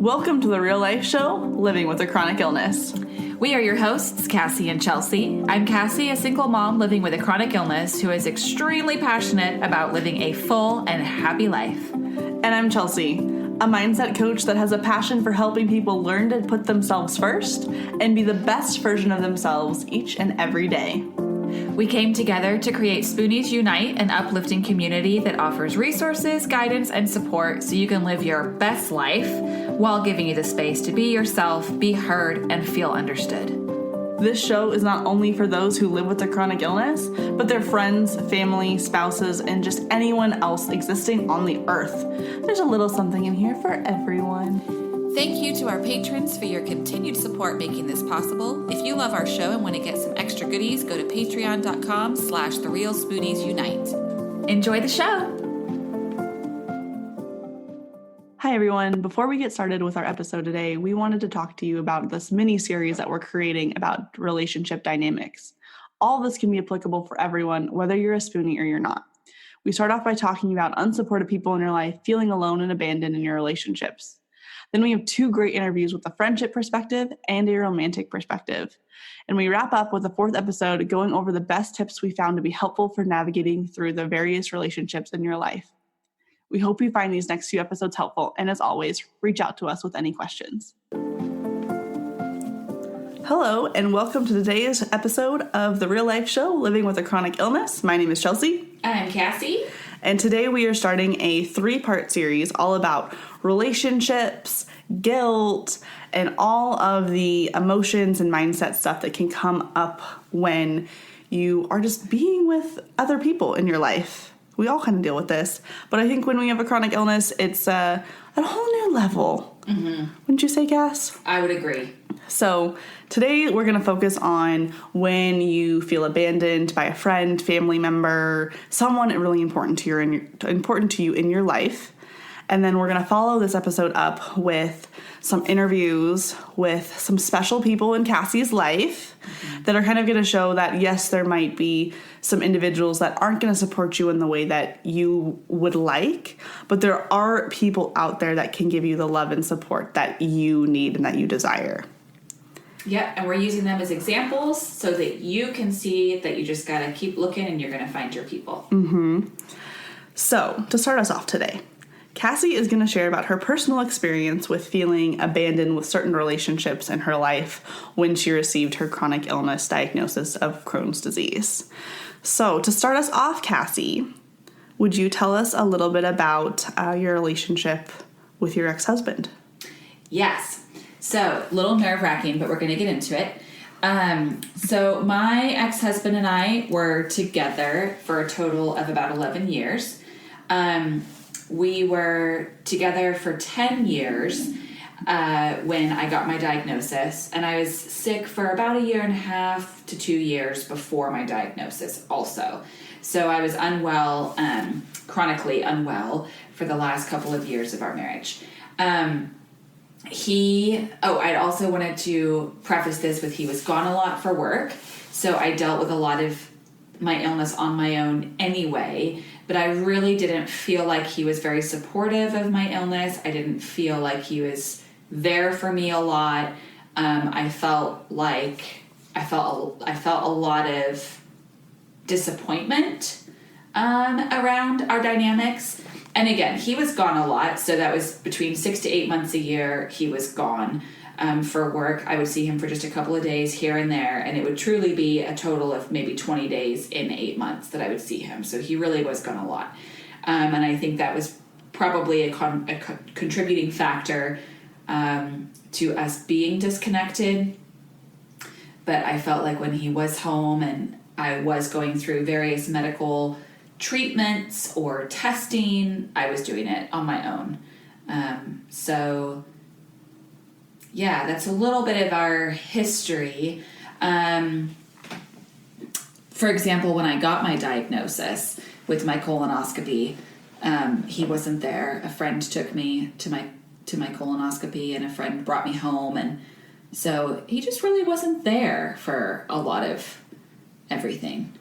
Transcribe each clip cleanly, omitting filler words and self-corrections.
Welcome to the real life show, Living with a Chronic Illness. We are your hosts, Cassie and Chelsea. I'm Cassie, a single mom living with a chronic illness who is extremely passionate about living a full and happy life. And I'm Chelsea, a mindset coach that has a passion for helping people learn to put themselves first and be the best version of themselves each and every day. We came together to create Spoonies Unite, an uplifting community that offers resources, guidance, and support so you can live your best life while giving you the space to be yourself, be heard, and feel understood. This show is not only for those who live with a chronic illness, but their friends, family, spouses, and just anyone else existing on the earth. There's a little something in here for everyone. Thank you to our patrons for your continued support making this possible. If you love our show and want to get some extra goodies, go to patreon.com/TheRealSpooniesUnite. Enjoy the show. Hi everyone. Before we get started with our episode today, we wanted to talk to you about this mini series that we're creating about relationship dynamics. All this can be applicable for everyone, whether you're a Spoonie or you're not. We start off by talking about unsupported people in your life feeling alone and abandoned in your relationships. Then we have 2 great interviews with a friendship perspective and a romantic perspective. And we wrap up with a 4th episode going over the best tips we found to be helpful for navigating through the various relationships in your life. We hope you find these next few episodes helpful, and as always, reach out to us with any questions. Hello, and welcome to today's episode of the real life show, Living with a Chronic Illness. My name is Chelsea. I'm Cassie. And today we are starting a 3-part series all about relationships, guilt, and all of the emotions and mindset stuff that can come up when you are just being with other people in your life. We all kind of deal with this, but I think when we have a chronic illness, it's at a whole new level. Mm-hmm. Wouldn't you say, Cass? I would agree. So today we're going to focus on when you feel abandoned by a friend, family member, someone really important to you in your life. And then we're going to follow this episode up with some interviews with some special people in Cassie's life that are kind of going to show that, yes, there might be some individuals that aren't going to support you in the way that you would like, but there are people out there that can give you the love and support that you need and that you desire. Yep, and we're using them as examples so that you can see that you just got to keep looking and you're going to find your people. Mm-hmm. So, to start us off today, Cassie is going to share about her personal experience with feeling abandoned with certain relationships in her life when she received her chronic illness diagnosis of Crohn's disease. So, to start us off, Cassie, would you tell us a little bit about your relationship with your ex-husband? Yes. So, a little nerve-wracking, but we're going to get into it. So, my ex-husband and I were together for a total of about 11 years. We were together for 10 years when I got my diagnosis, and I was sick for about 1.5 to 2 years before my diagnosis also. So I was unwell, chronically unwell, for the last couple of years of our marriage. I'd also wanted to preface this with he was gone a lot for work, so I dealt with a lot of my illness on my own anyway, but I really didn't feel like he was very supportive of my illness. I didn't feel like he was there for me a lot. I felt a lot of disappointment around our dynamics. And again, he was gone a lot, so that was between 6 to 8 months a year he was gone for work. I would see him for just a couple of days here and there, and it would truly be a total of maybe 20 days in 8 months that I would see him. So he really was gone a lot. And I think that was probably a contributing factor to us being disconnected. But I felt like when he was home and I was going through various medical treatments or testing, I was doing it on my own. Yeah, that's a little bit of our history. For example, when I got my diagnosis with my colonoscopy, he wasn't there. A friend took me to my colonoscopy, and a friend brought me home, and so he just really wasn't there for a lot of everything.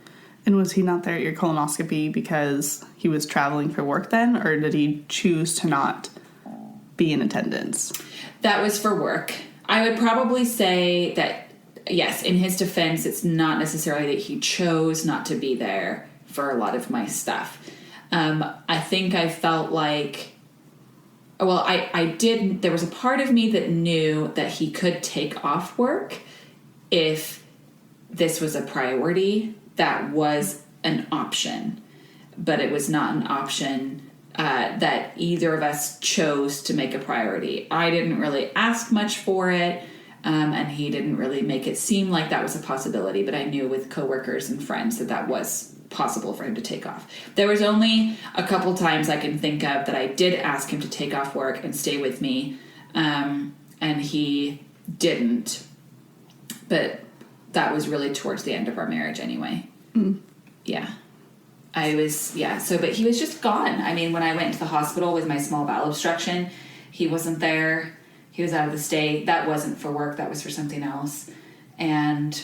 And was he not there at your colonoscopy because he was traveling for work then, or did he choose to not be in attendance? That was for work. I would probably say that, yes, in his defense, it's not necessarily that he chose not to be there for a lot of my stuff. I think I felt like, well, I did, there was a part of me that knew that he could take off work if this was a priority. That was an option, but it was not an option that either of us chose to make a priority. I didn't really ask much for it, and he didn't really make it seem like that was a possibility, but I knew with coworkers and friends that that was possible for him to take off. There was only a couple times I can think of that I did ask him to take off work and stay with me, and he didn't, but that was really towards the end of our marriage anyway. Yeah. But he was just gone. I mean, when I went to the hospital with my small bowel obstruction, he wasn't there. He was out of the state. That wasn't for work. That was for something else. And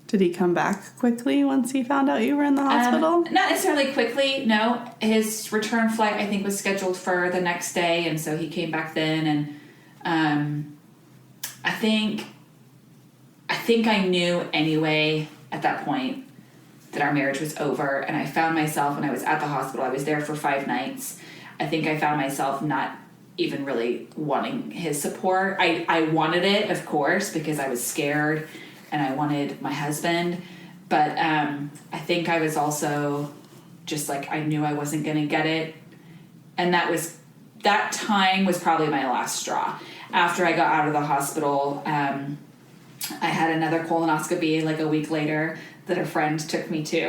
did he come back quickly once he found out you were in the hospital? Not necessarily quickly, no. His return flight, I think, was scheduled for the next day, and so he came back then. And I think I knew anyway at that point that our marriage was over, and I found myself, when I was at the hospital, I was there for 5 nights. I think I found myself not even really wanting his support. I wanted it, of course, because I was scared and I wanted my husband. But I think I was also just like, I knew I wasn't going to get it. And that time was probably my last straw. After I got out of the hospital, I had another colonoscopy like a week later that a friend took me to.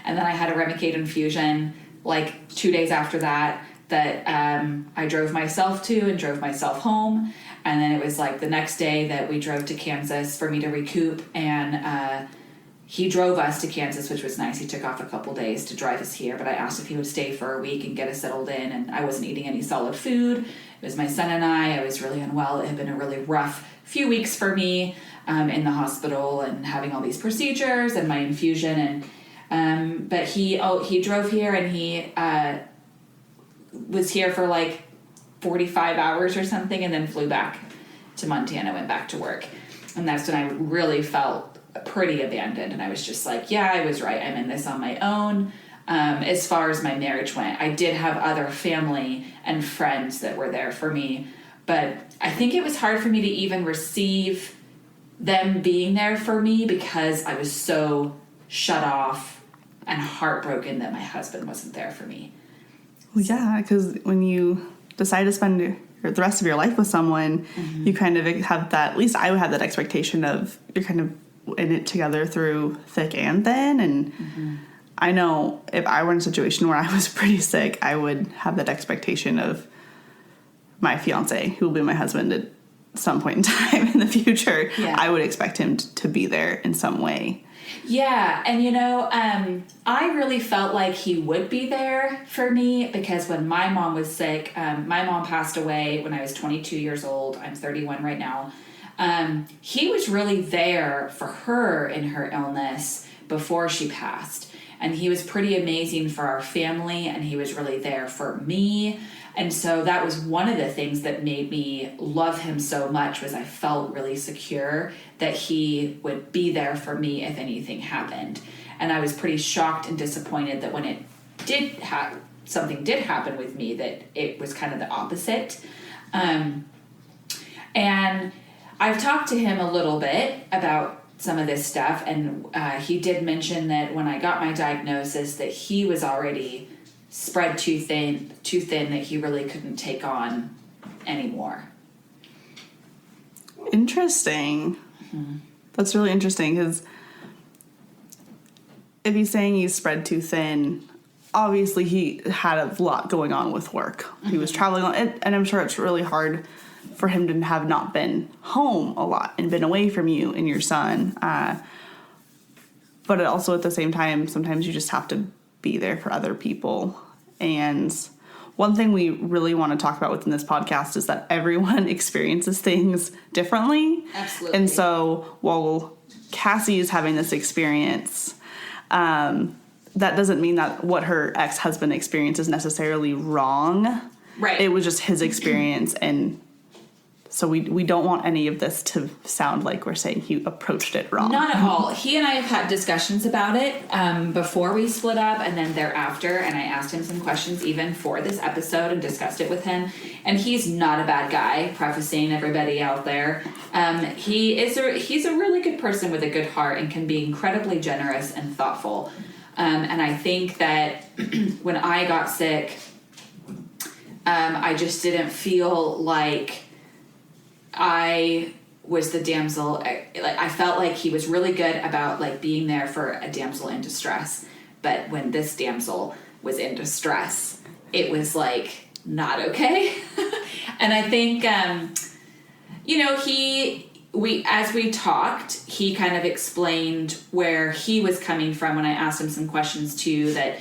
And then I had a Remicade infusion like 2 days after that I drove myself to and drove myself home. And then it was like the next day that we drove to Kansas for me to recoup. And he drove us to Kansas, which was nice. He took off a couple days to drive us here. But I asked if he would stay for a week and get us settled in. And I wasn't eating any solid food. It was my son and I. I was really unwell. It had been a really rough few weeks for me in the hospital and having all these procedures and my infusion. And but he drove here, and he was here for like 45 hours or something, and then flew back to Montana, went back to work. And that's when I really felt pretty abandoned. And I was just like, yeah, I was right. I'm in this on my own. As far as my marriage went, I did have other family and friends that were there for me, but I think it was hard for me to even receive them being there for me because I was so shut off and heartbroken that my husband wasn't there for me. Well, yeah, because when you decide to spend the rest of your life with someone, you kind of have that, at least I would have that expectation of you're kind of in it together through thick and thin. And I know if I were in a situation where I was pretty sick, I would have that expectation of my fiance, who will be my husband at some point in time in the future. Yeah. I would expect him to be there in some way. Yeah, and I really felt like he would be there for me because when my mom was sick, my mom passed away when I was 22 years old. I'm 31 right now. He was really there for her in her illness before she passed. And he was pretty amazing for our family, and he was really there for me. And so that was one of the things that made me love him so much, was I felt really secure that he would be there for me if anything happened. And I was pretty shocked and disappointed that when it did something did happen with me, that it was kind of the opposite. And I've talked to him a little bit about some of this stuff, and he did mention that when I got my diagnosis that he was already spread too thin that he really couldn't take on anymore. Interesting. That's really interesting, because if he's saying he's spread too thin, obviously he had a lot going on with work. He was traveling, and I'm sure it's really hard for him to have not been home a lot and been away from you and your son. But also at the same time, sometimes you just have to be there for other people. And one thing we really want to talk about within this podcast is that everyone experiences things differently. Absolutely. And so while Cassie is having this experience, that doesn't mean that what her ex-husband experienced is necessarily wrong. Right. It was just his experience, and so we don't want any of this to sound like we're saying he approached it wrong. Not at all. He and I have had discussions about it before we split up and then thereafter, and I asked him some questions even for this episode and discussed it with him. And he's not a bad guy, prefacing everybody out there. He's a really good person with a good heart and can be incredibly generous and thoughtful. And I think that when I got sick, I just didn't feel like I was the damsel. I felt like he was really good about like being there for a damsel in distress, but when this damsel was in distress, it was like not okay. And I think as we talked, he kind of explained where he was coming from when I asked him some questions too, that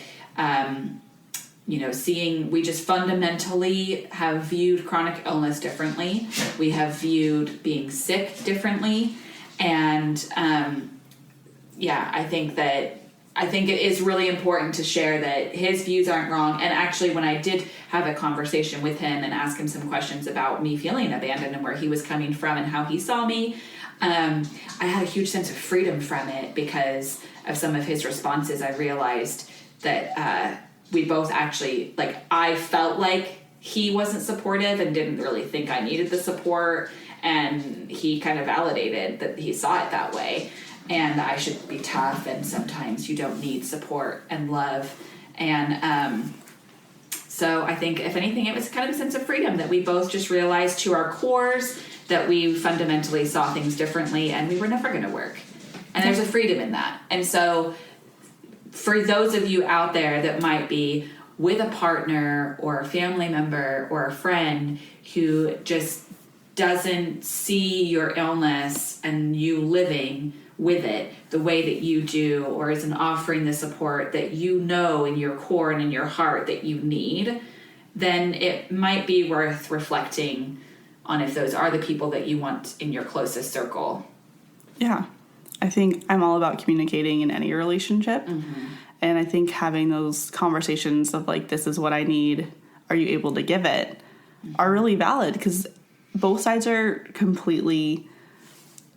we just fundamentally have viewed chronic illness differently. We have viewed being sick differently. And I think it is really important to share that his views aren't wrong. And actually, when I did have a conversation with him and ask him some questions about me feeling abandoned and where he was coming from and how he saw me, I had a huge sense of freedom from it because of some of his responses. I realized that we both actually, like, I felt like he wasn't supportive and didn't really think I needed the support. And he kind of validated that he saw it that way. And I should be tough, and sometimes you don't need support and love. And so I think, if anything, it was kind of a sense of freedom that we both just realized to our cores that we fundamentally saw things differently and we were never going to work. And there's a freedom in that. And so for those of you out there that might be with a partner or a family member or a friend who just doesn't see your illness and you living with it the way that you do, or isn't offering the support that you know in your core and in your heart that you need, then it might be worth reflecting on if those are the people that you want in your closest circle. Yeah. I think I'm all about communicating in any relationship. Mm-hmm. And I think having those conversations of like, this is what I need, are you able to give it, mm-hmm. are really valid, because both sides are completely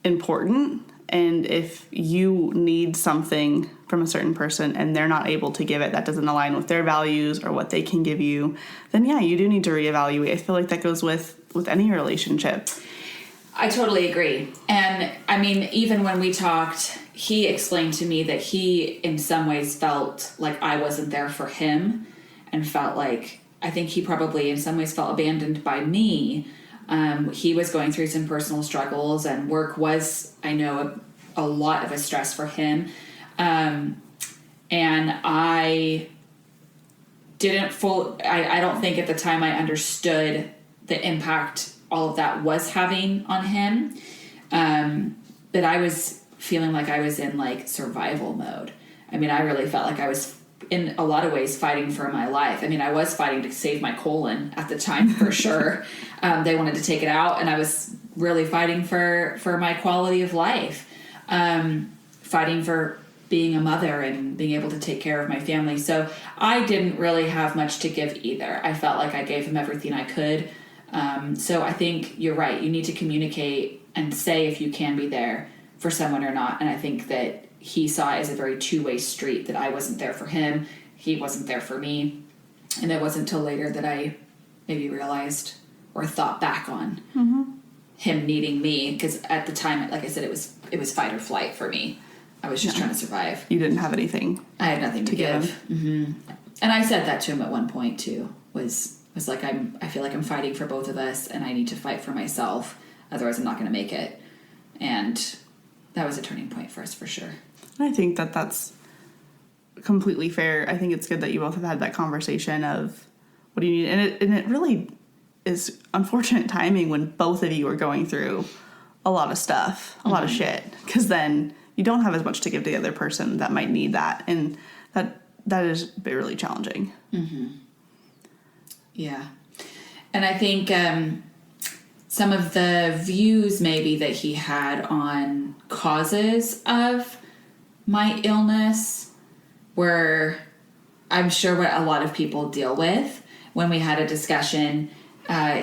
important. And if you need something from a certain person and they're not able to give it, that doesn't align with their values or what they can give you, then yeah, you do need to reevaluate. I feel like that goes with any relationship. I totally agree. And I mean, even when we talked, he explained to me that he in some ways felt like I wasn't there for him, and felt like, I think he probably in some ways felt abandoned by me. He was going through some personal struggles, and work was, I know, a lot of a stress for him. And I don't think at the time I understood the impact all of that was having on him. But I was feeling like I was in like survival mode. I mean, I really felt like I was in a lot of ways fighting for my life. I mean, I was fighting to save my colon at the time for sure. They wanted to take it out, and I was really fighting for my quality of life, fighting for being a mother and being able to take care of my family. So I didn't really have much to give either. I felt like I gave him everything I could. So I think you're right. You need to communicate and say if you can be there for someone or not. And I think that he saw it as a very two-way street, that I wasn't there for him, he wasn't there for me. And it wasn't until later that I maybe realized or thought back on mm-hmm. him needing me, because at the time, like I said, it was fight or flight for me. I was just trying to survive. You didn't have anything. I had nothing to give. Mm-hmm. And I said that to him at one point too. Was like, I feel like I'm fighting for both of us, and I need to fight for myself. Otherwise, I'm not going to make it. And that was a turning point for us for sure. I think that that's completely fair. I think it's good that you both have had that conversation of what do you need, and it really is unfortunate timing when both of you are going through a lot of stuff, a lot of shit, because then you don't have as much to give to the other person that might need that, and that is really challenging. Mm-hmm. Yeah, and I think some of the views maybe that he had on causes of my illness were, I'm sure, what a lot of people deal with, when we had a discussion,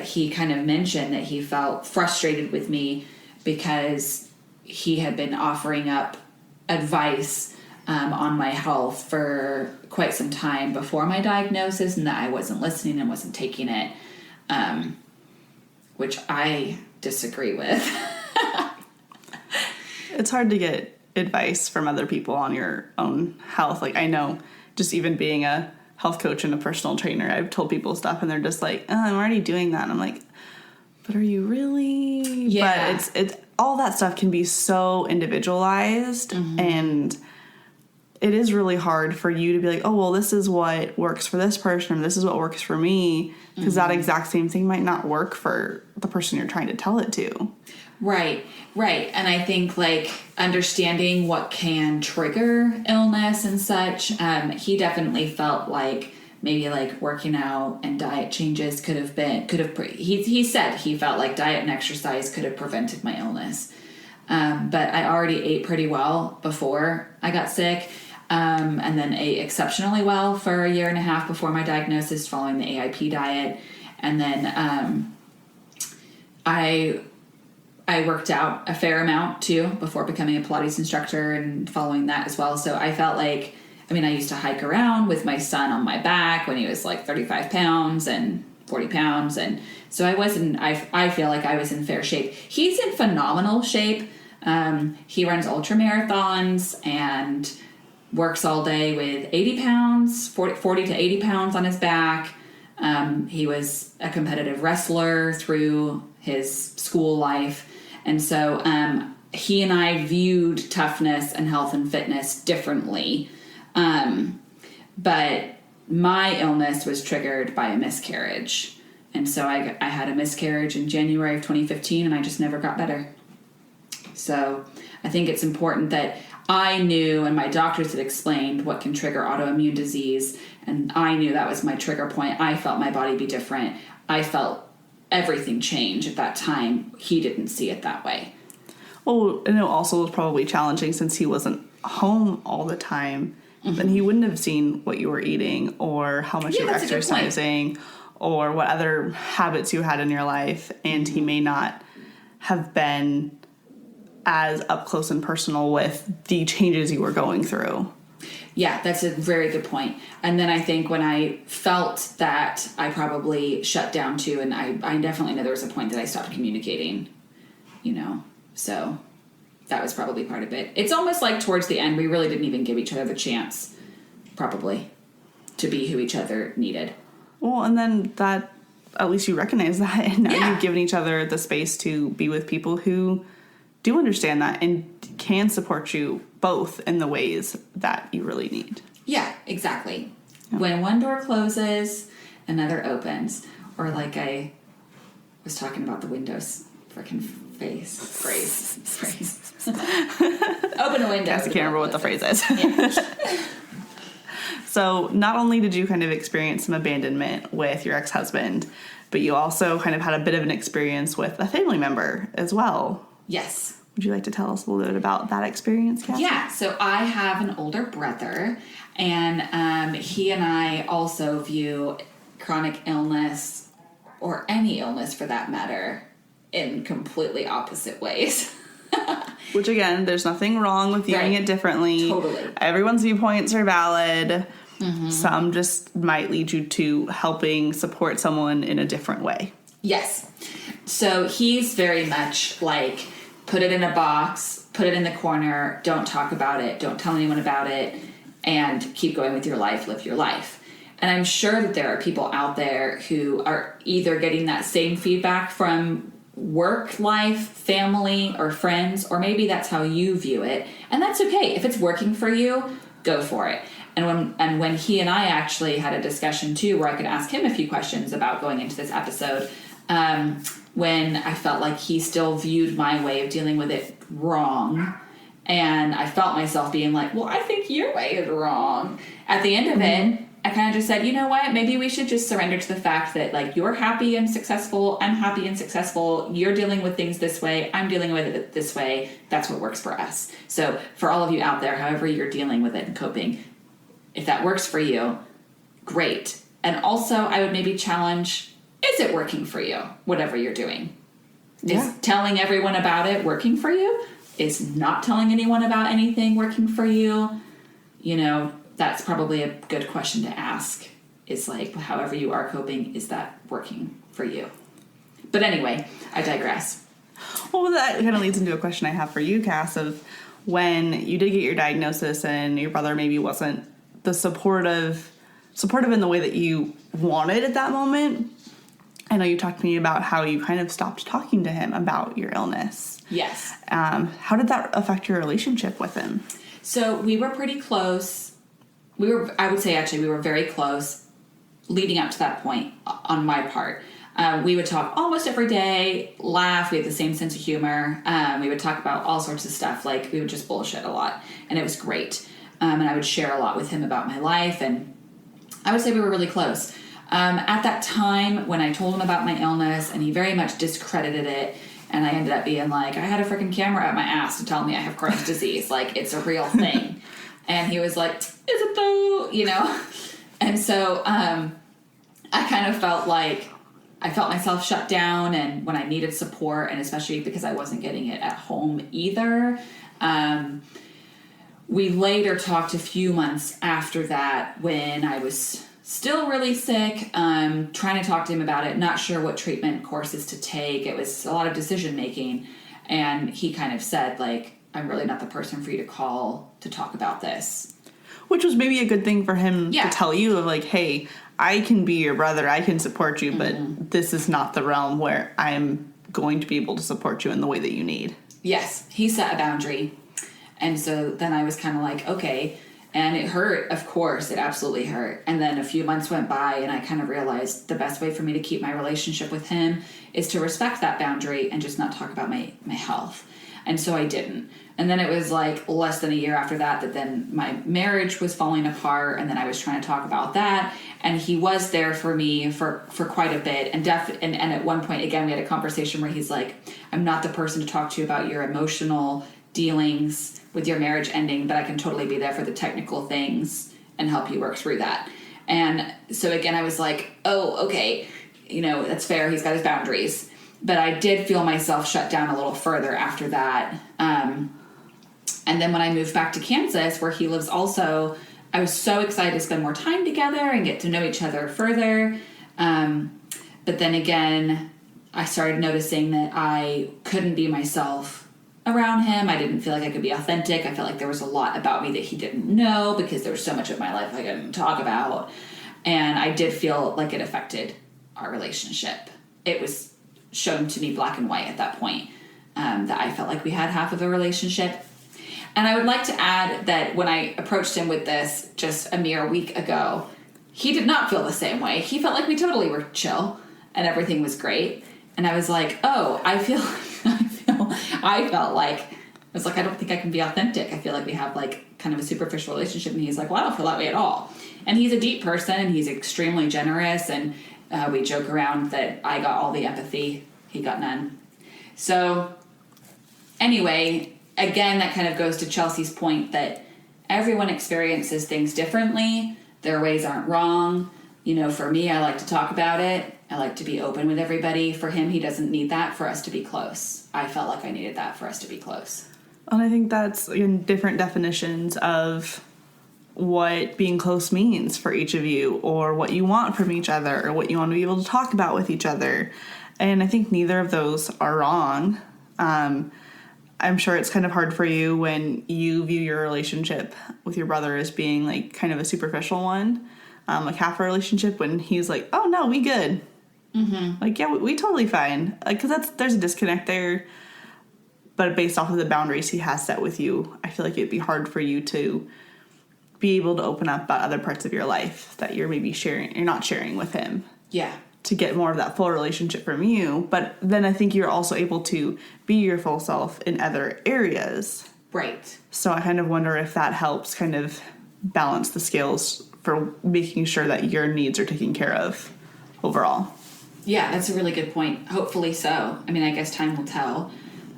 he kind of mentioned that he felt frustrated with me because he had been offering up advice on my health for quite some time before my diagnosis, and that I wasn't listening and wasn't taking it, which I disagree with. It's hard to get advice from other people on your own health. Like, I know, just even being a health coach and a personal trainer, I've told people stuff and they're just like, oh, I'm already doing that. And I'm like, but are you really? Yeah. But it's all that stuff can be so individualized, and it is really hard for you to be like, oh, well, this is what works for this person, or this is what works for me, because that exact same thing might not work for the person you're trying to tell it to. Right. And I think, like, understanding what can trigger illness and such, he definitely felt like maybe, like, working out and diet changes he said he felt like diet and exercise could have prevented my illness. But I already ate pretty well before I got sick, and then ate exceptionally well for a year and a half before my diagnosis following the AIP diet. And then I worked out a fair amount too before becoming a Pilates instructor and following that as well. So I felt like, I used to hike around with my son on my back when he was like 35 pounds and 40 pounds. And so I feel like I was in fair shape. He's in phenomenal shape. He runs ultra marathons and works all day with 80 pounds, 40 to 80 pounds on his back. He was a competitive wrestler through his school life. And so he and I viewed toughness and health and fitness differently. But my illness was triggered by a miscarriage. And so I had a miscarriage in January of 2015, and I just never got better. So I think it's important that I knew, and my doctors had explained what can trigger autoimmune disease, and I knew that was my trigger point. I felt my body be different. I felt everything change at that time. He didn't see it that way. Oh, and it also was probably challenging since he wasn't home all the time. Then he wouldn't have seen what you were eating or how much you were exercising or what other habits you had in your life. And he may not have been as up close and personal with the changes you were going through. Yeah, that's a very good point. And then I think when I felt that, I probably shut down too. And I definitely know there was a point that I stopped communicating, so that was probably part of it. It's almost like towards the end, we really didn't even give each other the chance, probably, to be who each other needed. Well, and then that, at least you recognize that, and now you've given each other the space to be with people who do understand that and can support you both in the ways that you really need. Yeah, exactly. Yeah. When one door closes, another opens. Or like I was talking about the Windows freaking phrase. Open a window. I can't remember what the phrase is. Yeah. So not only did you kind of experience some abandonment with your ex-husband, but you also kind of had a bit of an experience with a family member as well. Yes. Would you like to tell us a little bit about that experience, Cassie? Yeah, so I have an older brother, and he and I also view chronic illness, or any illness for that matter, in completely opposite ways. Which, again, there's nothing wrong with viewing it differently. Totally. Everyone's viewpoints are valid. Mm-hmm. Some just might lead you to helping support someone in a different way. Yes. So he's very much like, put it in a box, put it in the corner, don't talk about it, don't tell anyone about it, and keep going with your life, live your life. And I'm sure that there are people out there who are either getting that same feedback from work life, family, or friends, or maybe that's how you view it. And that's okay. If it's working for you, go for it. And when he and I actually had a discussion too, where I could ask him a few questions about going into this episode, when I felt like he still viewed my way of dealing with it wrong, and I felt myself being like, well, I think your way is wrong. At the end of it, I kind of just said, you know what, maybe we should just surrender to the fact that, like, you're happy and successful, I'm happy and successful, you're dealing with things this way, I'm dealing with it this way, that's what works for us. So for all of you out there, however you're dealing with it and coping, if that works for you, great. And also, I would maybe challenge, is it working for you, whatever you're doing? Is telling everyone about it working for you? Is not telling anyone about anything working for you? You know, that's probably a good question to ask. Is like, however you are coping, is that working for you? But anyway, I digress. Well, that kind of leads into a question I have for you, Cass, of when you did get your diagnosis and your brother maybe wasn't the supportive in the way that you wanted at that moment. I know you talked to me about how you kind of stopped talking to him about your illness. Yes. How did that affect your relationship with him? So we were pretty close. I would say we were very close leading up to that point on my part. We would talk almost every day, laugh. We had the same sense of humor. We would talk about all sorts of stuff. Like, we would just bullshit a lot. And it was great. And I would share a lot with him about my life. And I would say we were really close. At that time, when I told him about my illness, and he very much discredited it, and I ended up being like, I had a freaking camera at my ass to tell me I have Crohn's disease. Like, it's a real thing. And he was like, is it though? You know? And so I kind of felt like I felt myself shut down, and when I needed support, and especially because I wasn't getting it at home either. We later talked a few months after that when I was still really sick, trying to talk to him about it, not sure what treatment courses to take. It was a lot of decision making. And he kind of said, like, I'm really not the person for you to call to talk about this. Which was maybe a good thing for him to tell you, of like, hey, I can be your brother, I can support you, but this is not the realm where I'm going to be able to support you in the way that you need. Yes, he set a boundary. And so then I was kind of like, okay. And it hurt, of course, it absolutely hurt. And then a few months went by, and I kind of realized the best way for me to keep my relationship with him is to respect that boundary and just not talk about my health. And so I didn't. And then it was like less than a year after that then my marriage was falling apart, and then I was trying to talk about that. And he was there for me for quite a bit. And at one point, again, we had a conversation where he's like, I'm not the person to talk to you about your emotional dealings with your marriage ending, but I can totally be there for the technical things and help you work through that. And so again, I was like, oh, okay, you know, that's fair. He's got his boundaries. But I did feel myself shut down a little further after that. And then when I moved back to Kansas, where he lives also, I was so excited to spend more time together and get to know each other further. But then again, I started noticing that I couldn't be myself around him. I didn't feel like I could be authentic. I felt like there was a lot about me that he didn't know because there was so much of my life I couldn't talk about. And I did feel like it affected our relationship. It was shown to me black and white at that point, that I felt like we had half of a relationship. And I would like to add that when I approached him with this just a mere week ago, he did not feel the same way. He felt like we totally were chill and everything was great. And I was like, oh, I felt like, I was like, I don't think I can be authentic. I feel like we have like kind of a superficial relationship. And he's like, well, I don't feel that way at all. And he's a deep person, and he's extremely generous. And we joke around that I got all the empathy, he got none. So anyway, again, that kind of goes to Chelsea's point that everyone experiences things differently. Their ways aren't wrong. You know, for me, I like to talk about it. I like to be open with everybody. For him, he doesn't need that for us to be close. I felt like I needed that for us to be close. And I think that's in different definitions of what being close means for each of you, or what you want from each other, or what you want to be able to talk about with each other. And I think neither of those are wrong. I'm sure it's kind of hard for you when you view your relationship with your brother as being like kind of a superficial one, like half a relationship, when he's like, oh no, we good. Mm-hmm. Like, yeah, we totally fine. Like, cause there's a disconnect there, but based off of the boundaries he has set with you, I feel like it'd be hard for you to be able to open up about other parts of your life that you're not sharing with him. Yeah. To get more of that full relationship from you. But then I think you're also able to be your full self in other areas. Right. So I kind of wonder if that helps kind of balance the scales for making sure that your needs are taken care of overall. Yeah, that's a really good point. Hopefully so. I mean, I guess time will tell.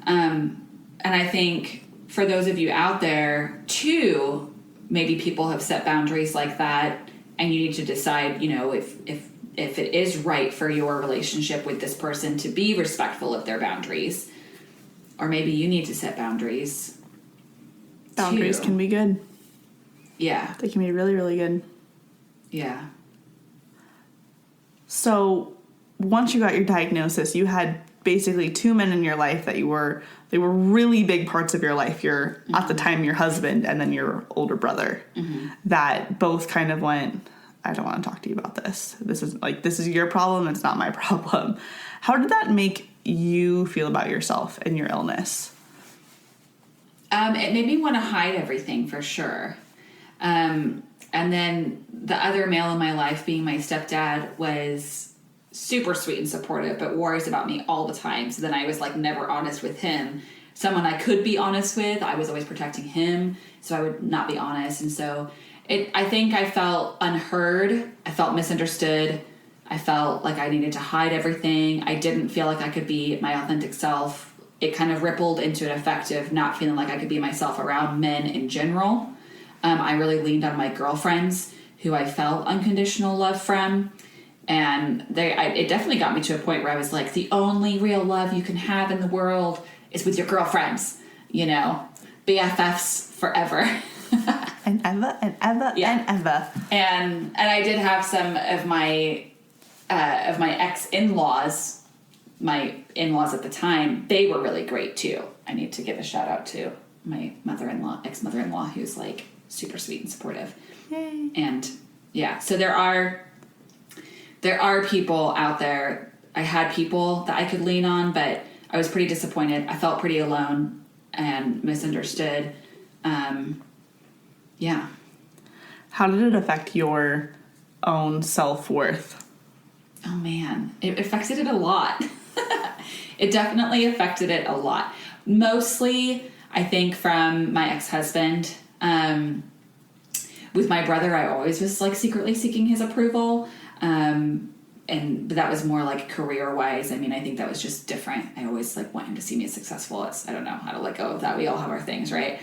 And I think for those of you out there, too, maybe people have set boundaries like that and you need to decide, if it is right for your relationship with this person to be respectful of their boundaries, or maybe you need to set boundaries. Boundaries can be good. Yeah. They can be really, really good. Yeah. So once you got your diagnosis, you had basically 2 men in your life they were really big parts of your life. Your at the time your husband and then your older brother that both kind of went, I don't want to talk to you about this. This is your problem. It's not my problem. How did that make you feel about yourself and your illness? It made me want to hide everything for sure. And then the other male in my life, being my stepdad, was super sweet and supportive, but worries about me all the time. So then I was like never honest with him. Someone I could be honest with, I was always protecting him, so I would not be honest. And so I think I felt unheard. I felt misunderstood. I felt like I needed to hide everything. I didn't feel like I could be my authentic self. It kind of rippled into an effect of not feeling like I could be myself around men in general. I really leaned on my girlfriends who I felt unconditional love from. And it definitely got me to a point where I was like, the only real love you can have in the world is with your girlfriends, BFFs forever. And ever and ever and ever. And I did have some of my ex-in-laws, my in-laws at the time, they were really great too. I need to give a shout out to my ex-mother-in-law, who's like super sweet and supportive. Yay. And yeah, so there are people out there. I had people that I could lean on, but I was pretty disappointed. I felt pretty alone and misunderstood. Yeah. How did it affect your own self-worth? Oh man, it affected it a lot. It definitely affected it a lot. Mostly, I think, from my ex-husband. With my brother, I always was like secretly seeking his approval. But that was more like career-wise. I mean, I think that was just different. I always like want him to see me as successful. I don't know how to let go of that. We all have our things, right?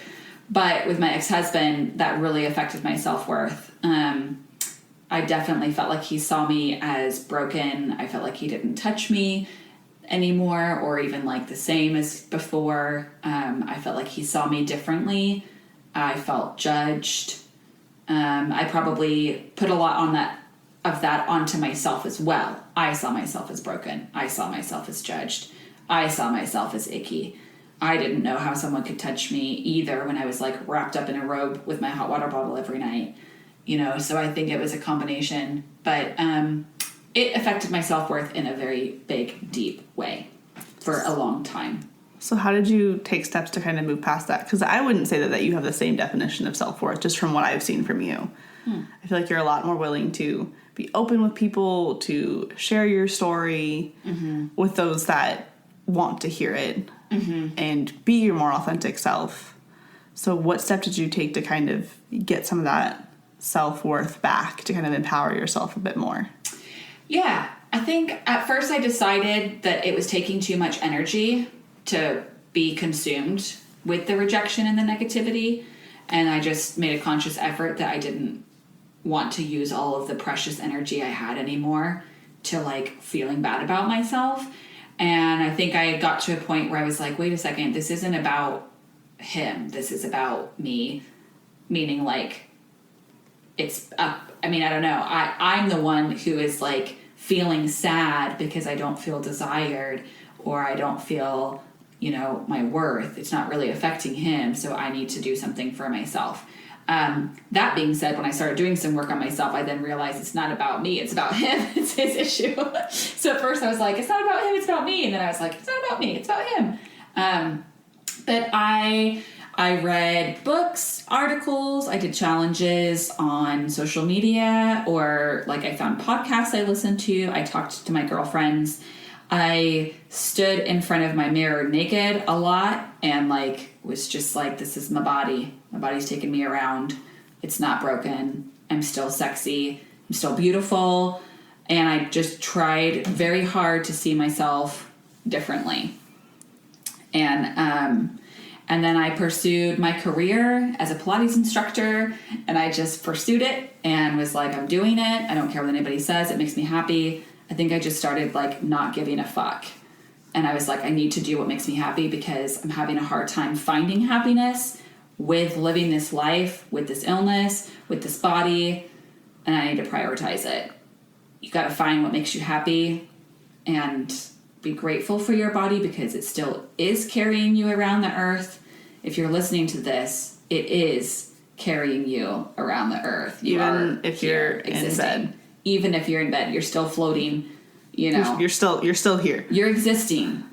But with my ex-husband, that really affected my self-worth. I definitely felt like he saw me as broken. I felt like he didn't touch me anymore, or even like the same as before. I felt like he saw me differently. I felt judged. I probably put a lot of that onto myself as well. I saw myself as broken. I saw myself as judged. I saw myself as icky. I didn't know how someone could touch me either when I was like wrapped up in a robe with my hot water bottle every night, so I think it was a combination, but it affected my self-worth in a very big, deep way for a long time. So how did you take steps to kind of move past that? Because I wouldn't say that you have the same definition of self-worth just from what I've seen from you. I feel like you're a lot more willing to be open with people, to share your story with those that want to hear it, and be your more authentic self. So what step did you take to kind of get some of that self-worth back, to kind of empower yourself a bit more? Yeah, I think at first I decided that it was taking too much energy to be consumed with the rejection and the negativity. And I just made a conscious effort that I didn't want to use all of the precious energy I had anymore to like feeling bad about myself. And I think I got to a point where I was like, wait a second, this isn't about him. This is about me. Meaning like it's up. I mean, I don't know. I'm the one who is like feeling sad because I don't feel desired, or I don't feel, my worth. It's not really affecting him. So I need to do something for myself. That being said, when I started doing some work on myself, I then realized it's not about me. It's about him. It's his issue. So at first I was like, it's not about him. It's about me. And then I was like, it's not about me. It's about him. But I read books, articles, I did challenges on social media, or like I found podcasts I listened to. I talked to my girlfriends. I stood in front of my mirror naked a lot and like was just like, this is my body. My body's taking me around. It's not broken. I'm still sexy. I'm still beautiful. And I just tried very hard to see myself differently. And And then I pursued my career as a Pilates instructor, and I just pursued it and was like, I'm doing it. I don't care what anybody says. It makes me happy. I think I just started like not giving a fuck. And I was like, I need to do what makes me happy because I'm having a hard time finding happiness with living this life, with this illness, with this body, and I need to prioritize it. You got to find what makes you happy and be grateful for your body because it still is carrying you around the earth. If you're listening to this, it is carrying you around the earth. Even if you're in bed. Even if you're in bed, you're still floating, you know. You're still here. You're existing.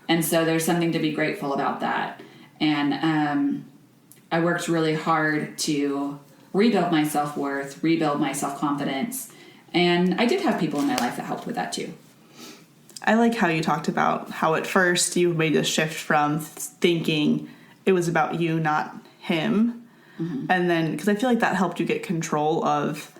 And so there's something to be grateful about that. And I worked really hard to rebuild my self-worth, rebuild my self-confidence. And I did have people in my life that helped with that too. I like how you talked about how at first you made a shift from thinking it was about you, not him. Mm-hmm. And then, because I feel like that helped you get control of,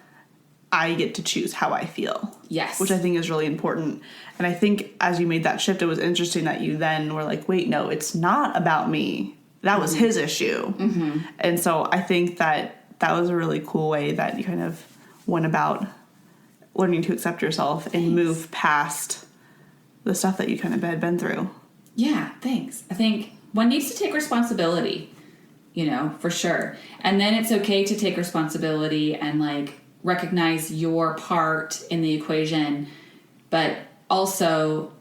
I get to choose how I feel. Yes. Which I think is really important. And I think as you made that shift, it was interesting that you then were like, wait, no, it's not about me. That was his issue. Mm-hmm. And so I think that was a really cool way that you kind of went about learning to accept yourself and move past the stuff that you kind of had been through. Yeah, thanks. I think one needs to take responsibility, you know, for sure. And then it's okay to take responsibility and like recognize your part in the equation, but also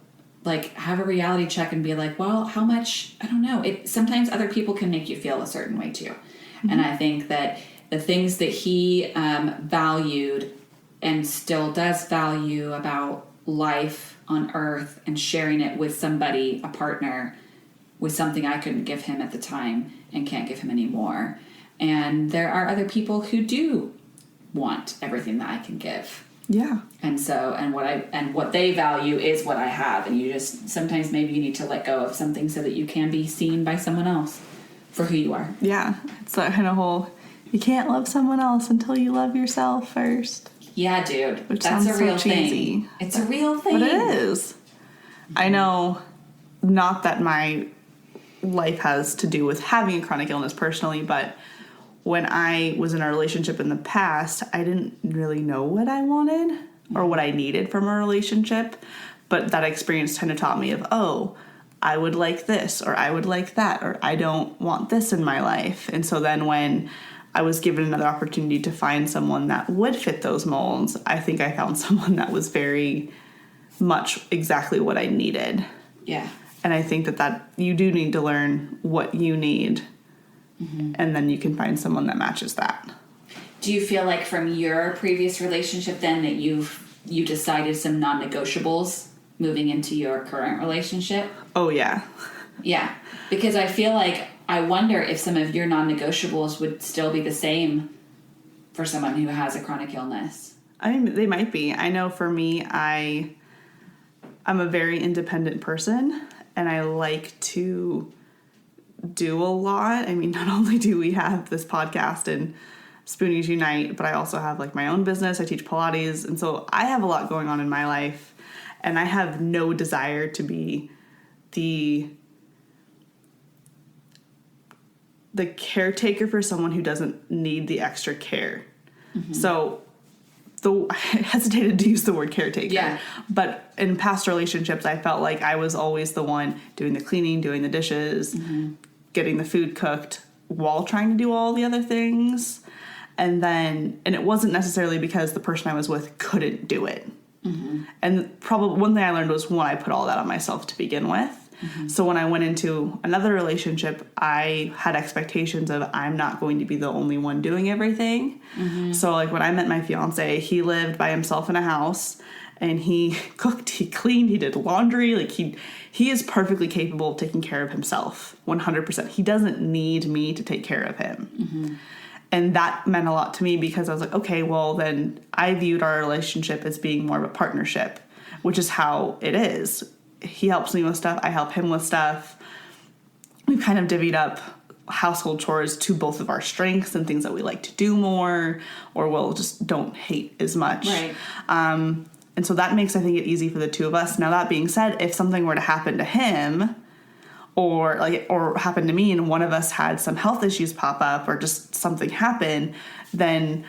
like have a reality check and be like, well, how much, I don't know. Sometimes other people can make you feel a certain way too. Mm-hmm. And I think that the things that he valued and still does value about life on earth and sharing it with somebody, a partner, was something I couldn't give him at the time and can't give him anymore. And there are other people who do want everything that I can give. Yeah. And so, and what they value is what I have. And you just, sometimes maybe you need to let go of something so that you can be seen by someone else for who you are. Yeah. It's that kind of whole, you can't love someone else until you love yourself first. Yeah, dude. Which that's sounds a real so cheesy. thing. It's a real thing. But it is. Mm-hmm. I know not that my life has to do with having a chronic illness personally, but when I was in a relationship in the past, I didn't really know what I wanted or what I needed from a relationship. But that experience kind of taught me of, oh, I would like this or I would like that or I don't want this in my life. And so then when I was given another opportunity to find someone that would fit those molds, I think I found someone that was very much exactly what I needed. Yeah. And I think that you do need to learn what you need, and then you can find someone that matches that. Do you feel like from your previous relationship then that you decided some non-negotiables moving into your current relationship? Oh, yeah. Yeah. Because I feel like I wonder if some of your non-negotiables would still be the same for someone who has a chronic illness. I mean, they might be. I know for me, I'm a very independent person, and I like to do a lot. I mean, not only do we have this podcast and Spoonies Unite, but I also have like my own business. I teach Pilates, and so I have a lot going on in my life, and I have no desire to be the caretaker for someone who doesn't need the extra care. Mm-hmm. So I hesitated to use the word caretaker. Yeah. But in past relationships, I felt like I was always the one doing the cleaning, doing the dishes, getting the food cooked while trying to do all the other things. And it wasn't necessarily because the person I was with couldn't do it. Mm-hmm. And probably one thing I learned was I put all that on myself to begin with. Mm-hmm. So when I went into another relationship, I had expectations of I'm not going to be the only one doing everything. Mm-hmm. So like when I met my fiance, he lived by himself in a house and he cooked, he cleaned, he did laundry. Like he is perfectly capable of taking care of himself 100%. He doesn't need me to take care of him. Mm-hmm. And that meant a lot to me because I was like, okay, well then I viewed our relationship as being more of a partnership, which is how it is. He helps me with stuff. I help him with stuff. We've kind of divvied up household chores to both of our strengths and things that we like to do more or we'll just don't hate as much. Right. And so that makes, I think, it easy for the two of us. Now, that being said, if something were to happen to him or happened to me and one of us had some health issues pop up or just something happen, then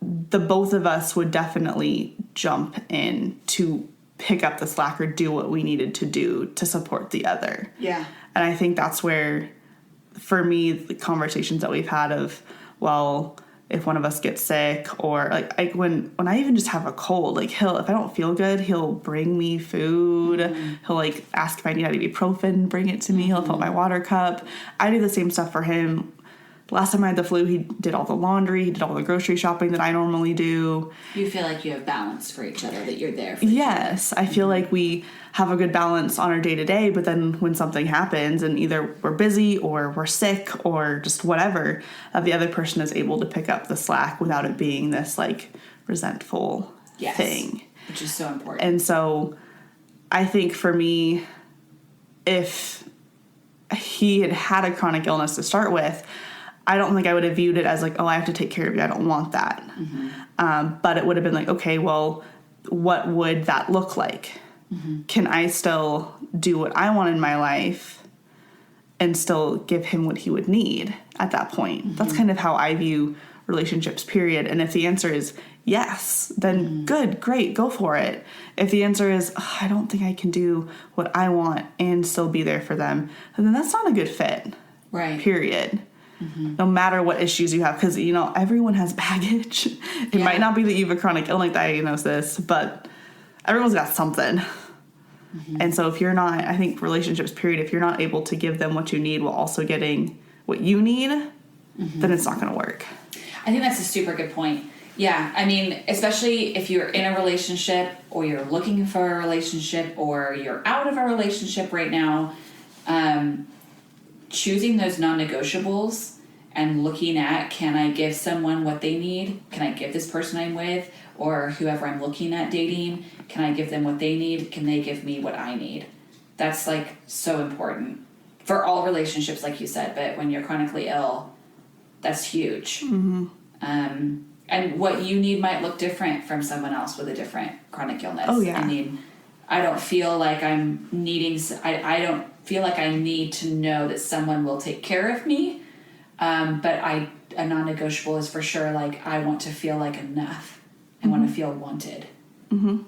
the both of us would definitely jump in to pick up the slack or do what we needed to do to support the other. Yeah. And I think that's where, for me, the conversations that we've had of, well, if one of us gets sick or like when I even just have a cold, like if I don't feel good, he'll bring me food. Mm-hmm. He'll like ask if I need ibuprofen, bring it to me. Mm-hmm. He'll fill my water cup. I do the same stuff for him. Last time I had the flu, he did all the laundry, he did all the grocery shopping that I normally do. You feel like you have balance for each other, that you're there for Yes, I feel like we have a good balance on our day-to-day, but then when something happens and either we're busy or we're sick or just whatever, the other person is able to pick up the slack without it being this like resentful thing. Which is so important. And so I think for me, if he had a chronic illness to start with, I don't think I would have viewed it as like, oh, I have to take care of you. I don't want that. Mm-hmm. But it would have been like, okay, well, what would that look like? Mm-hmm. Can I still do what I want in my life and still give him what he would need at that point? Mm-hmm. That's kind of how I view relationships, period. And if the answer is yes, then good, great, go for it. If the answer is, oh, I don't think I can do what I want and still be there for them, then that's not a good fit. Right. Period. Mm-hmm. No matter what issues you have, because, everyone has baggage. It might not be that you have a chronic illness diagnosis, but everyone's got something. Mm-hmm. And so if you're not, I think relationships, period, if you're not able to give them what you need while also getting what you need, then it's not going to work. I think that's a super good point. Yeah, I mean, especially if you're in a relationship or you're looking for a relationship or you're out of a relationship right now, choosing those non-negotiables and looking at, can I give someone what they need? Can I give this person I'm with or whoever I'm looking at dating, can I give them what they need? Can they give me what I need? That's like so important for all relationships, like you said, but when you're chronically ill, that's huge. Mm-hmm. And what you need might look different from someone else with a different chronic illness. Oh, yeah. I mean, I don't feel like I'm needing, I don't feel like I need to know that someone will take care of me. But a non-negotiable is for sure, like, I want to feel like enough. I want to feel wanted. Mm-hmm.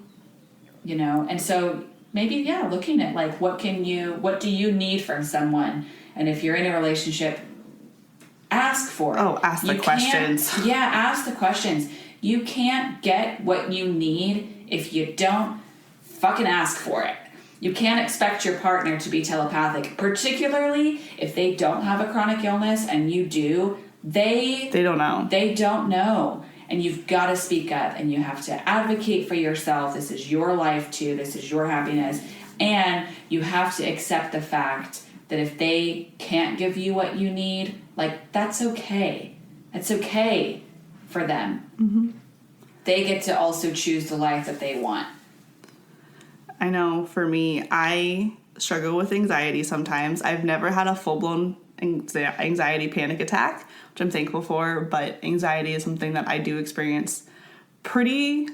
And so maybe, looking at like, what do you need from someone? And if you're in a relationship, ask for it. Oh, ask the questions. Yeah, ask the questions. You can't get what you need if you don't fucking ask for it. You can't expect your partner to be telepathic, particularly if they don't have a chronic illness and you do. They don't know. They don't know. And you've got to speak up and you have to advocate for yourself. This is your life too. This is your happiness. And you have to accept the fact that if they can't give you what you need, like, that's okay. It's okay for them. Mm-hmm. They get to also choose the life that they want. I know for me, I struggle with anxiety sometimes. I've never had a full-blown anxiety panic attack, which I'm thankful for, but anxiety is something that I do experience pretty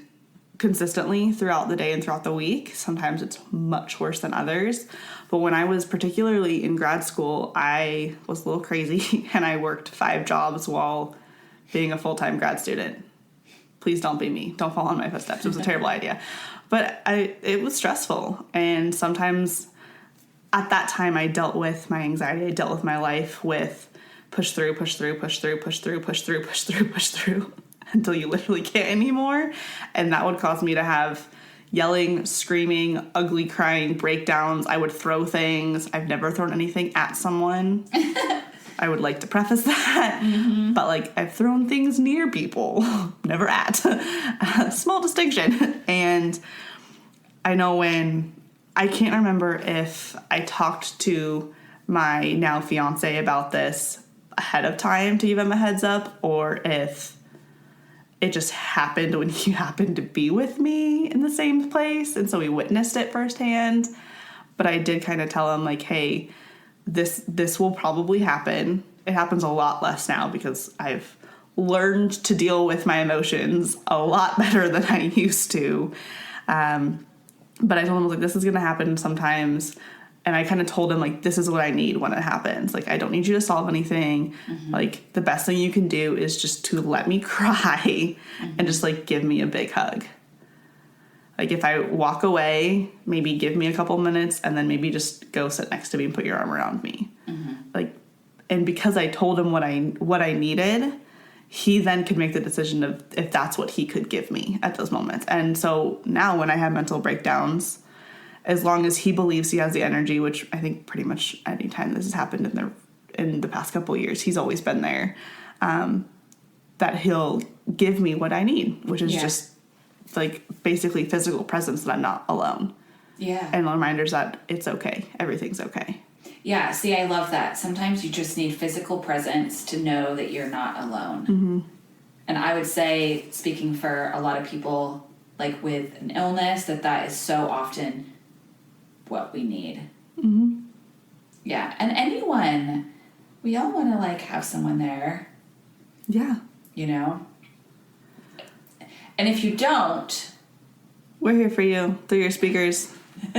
consistently throughout the day and throughout the week. Sometimes it's much worse than others. But when I was particularly in grad school, I was a little crazy and I worked 5 jobs while being a full-time grad student. Please don't be me. Don't follow in my footsteps. It was a terrible idea. But it was stressful. And sometimes at that time I dealt with my anxiety. I dealt with my life with push through until you literally can't anymore. And that would cause me to have yelling, screaming, ugly crying breakdowns. I would throw things. I've never thrown anything at someone. I would like to preface that. Mm-hmm. But, like, I've thrown things near people, never at. Small distinction. And I know I can't remember if I talked to my now fiance about this ahead of time to give him a heads up, or if it just happened when he happened to be with me in the same place, and so we witnessed it firsthand. But I did kind of tell him, like, hey, this will probably happen. It happens a lot less now because I've learned to deal with my emotions a lot better than I used to. But I told him, like, this is going to happen sometimes. And I kind of told him, like, this is what I need when it happens. Like, I don't need you to solve anything. Like, the best thing you can do is just to let me cry and just, like, give me a big hug. Like, if I walk away, maybe give me a couple minutes and then maybe just go sit next to me and put your arm around me. Like, and because I told him what I needed, he then could make the decision of if that's what he could give me at those moments. And so now when I have mental breakdowns, as long as he believes he has the energy, which I think pretty much any time this has happened in the past couple of years, he's always been there, that he'll give me what I need, which is just like basically physical presence that I'm not alone. Yeah. And reminders that it's okay. Everything's okay. Yeah. See, I love that. Sometimes you just need physical presence to know that you're not alone. And I would say, speaking for a lot of people, like with an illness, that is so often what we need. Yeah. And anyone, we all want to like have someone there. Yeah. You know? And if you don't, we're here for you through your speakers.